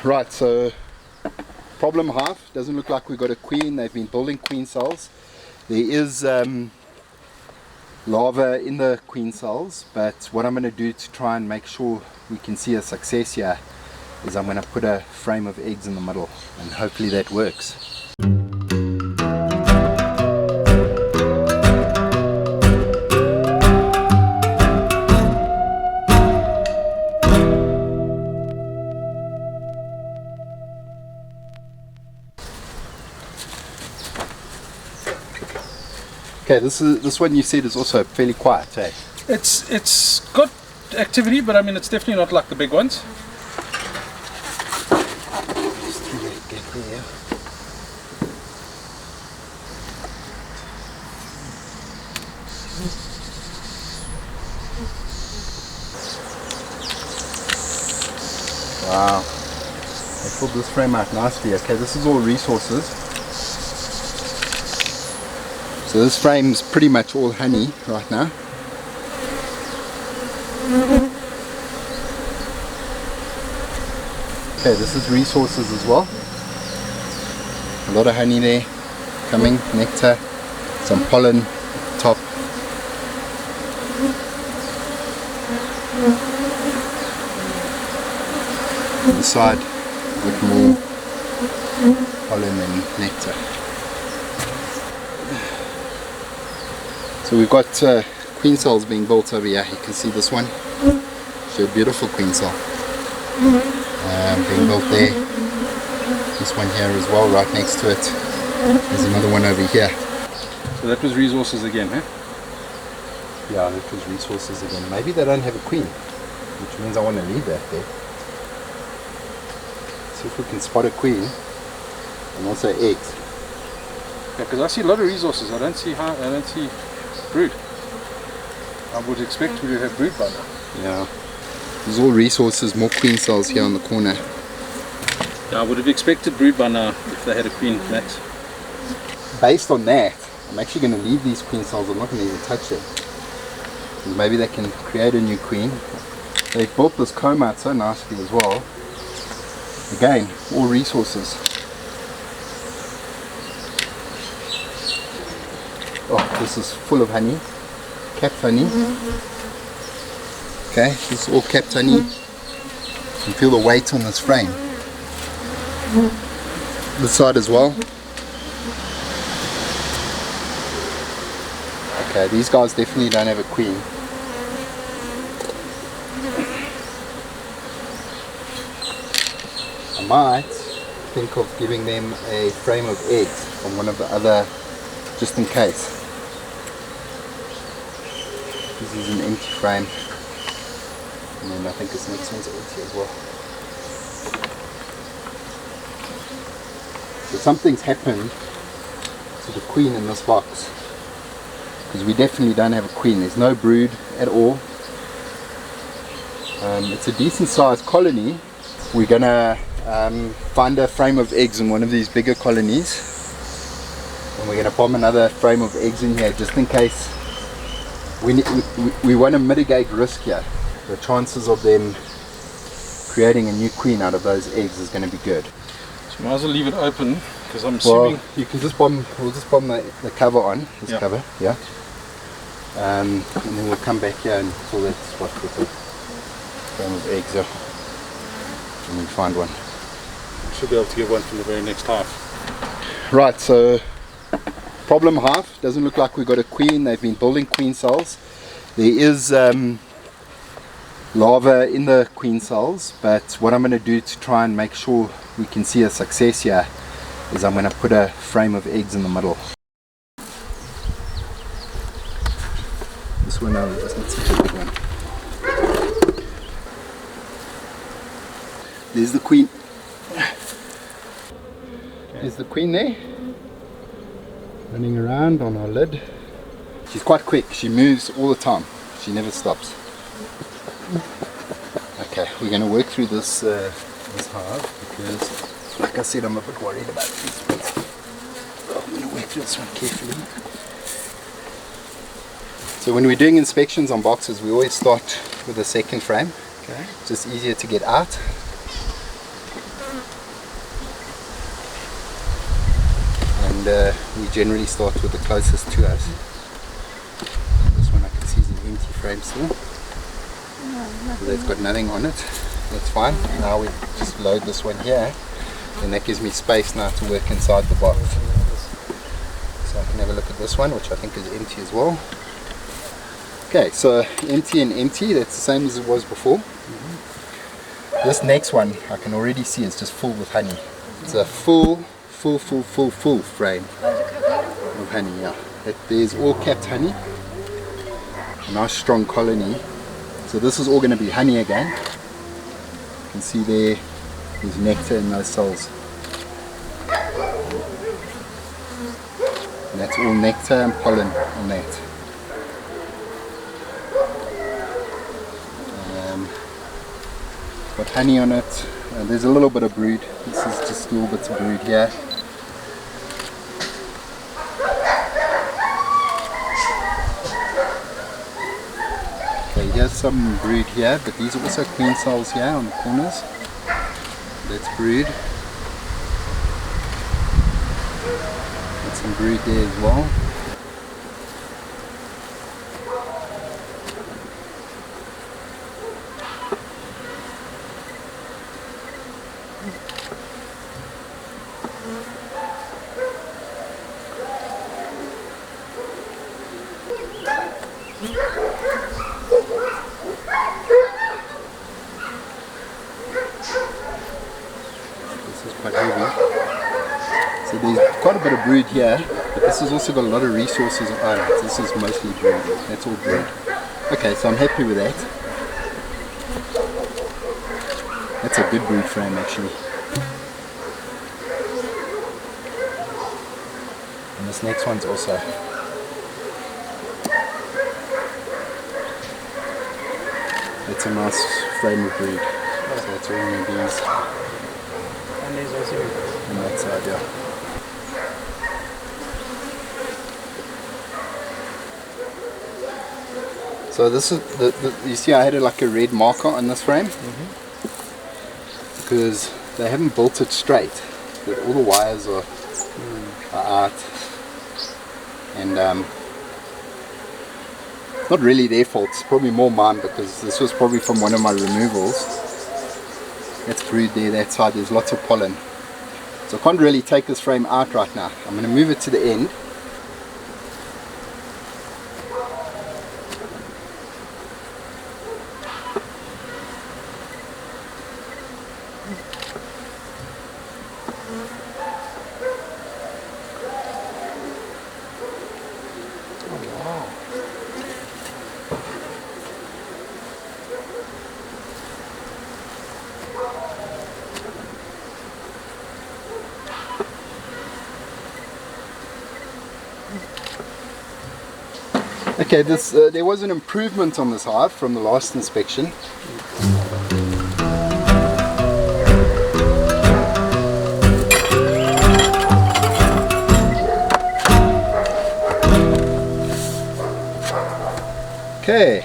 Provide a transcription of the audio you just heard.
Right, so problem hive. Doesn't look like we've got a queen. They've been building queen cells. There is larvae in the queen cells, but what I'm going to do to try and make sure we can see a success here is I'm going to put a frame of eggs in the middle, and hopefully that works. Okay, this one you said is also fairly quiet, eh? It's got activity, but I mean it's definitely not like the big ones. Just through that gap there. Wow, they pulled this frame out nicely. Okay, this is all resources. So this frame's pretty much all honey right now. Okay, this is resources as well. A lot of honey there coming, nectar, some pollen top. On the side, a bit more pollen and nectar. So we've got queen cells being built over here. You can see this one. It's a beautiful queen cell being built there. This one here as well, right next to it. There's another one over here. So that was resources again, eh? Yeah, that was resources again. Maybe they don't have a queen, which means I want to leave that there. See if we can spot a queen and also eggs. Yeah, because I see a lot of resources. I don't see brood. I would expect we would have brood by now. Yeah. There's all resources, more queen cells here on the corner. Yeah, I would have expected brood by now if they had a queen, Max. Based on that, I'm actually going to leave these queen cells. I'm not going to even touch them. Maybe they can create a new queen. They've built this comb out so nicely as well. Again, all resources. Oh, this is full of honey. Capped honey. Okay, this is all capped honey. You can feel the weight on this frame. This side as well. Okay, these guys definitely don't have a queen. I might think of giving them a frame of eggs from one of the other, just in case. This is an empty frame. And then I think this next one's empty as well. So something's happened to the queen in this box. Because we definitely don't have a queen. There's no brood at all. It's a decent sized colony. We're gonna find a frame of eggs in one of these bigger colonies. And we're gonna bomb another frame of eggs in here just in case. We want to mitigate risk here. The chances of them creating a new queen out of those eggs is going to be good. So might as well leave it open because I'm assuming. Well, you can just bomb. We'll just bomb the cover on. This cover, yeah. And then we'll come back here and fill that spot with a frame of eggs. Yeah. And we find one. Should be able to get one from the very next hive. Right. So. Problem hive. Doesn't look like we've got a queen. They've been building queen cells. There is larvae in the queen cells, but what I'm going to do to try and make sure we can see a success here is I'm going to put a frame of eggs in the middle. This one is not such a big one. There's the queen. There's the queen there. Running around on our lid. She's quite quick. She moves all the time. She never stops. Okay, we're going to work through this this hive because, like I said, I'm a bit worried about these ones. So I'm going to work through this one carefully. So when we're doing inspections on boxes, we always start with the second frame. Okay. It's just easier to get out. and we generally start with the closest to us. This one I can see is an empty frame still, so that's got nothing on it. That's fine. Now we just load this one here, and that gives me space now to work inside the box. So I can have a look at this one, which I think is empty as well. Okay, so empty and empty, that's the same as it was before. This next one I can already see is just full with honey. It's a full frame of honey, yeah. There's all capped honey, a nice strong colony. So this is all going to be honey again. You can see there's nectar in those cells. And that's all nectar and pollen on that. Got honey on it. There's a little bit of brood. This is just little bits of brood here. Okay, here's some brood here, but these are also queen cells here on the corners. That's brood. Got some brood there as well. This is quite heavy. So there's quite a bit of brood here, but this has also got a lot of resources on it. This is mostly brood. That's all brood. Okay, so I'm happy with that. That's a good brood frame actually. And this next one's also. It's a nice frame of brood. So it's all honeybees. And there's also On that side, yeah. So this is you see I had like a red marker on this frame because they haven't built it straight. But all the wires are out, and not really their fault. It's probably more mine because this was probably from one of my removals. That's brood there, that side, there's lots of pollen. So I can't really take this frame out right now. I'm going to move it to the end. Okay, there was an improvement on this hive from the last inspection. Okay,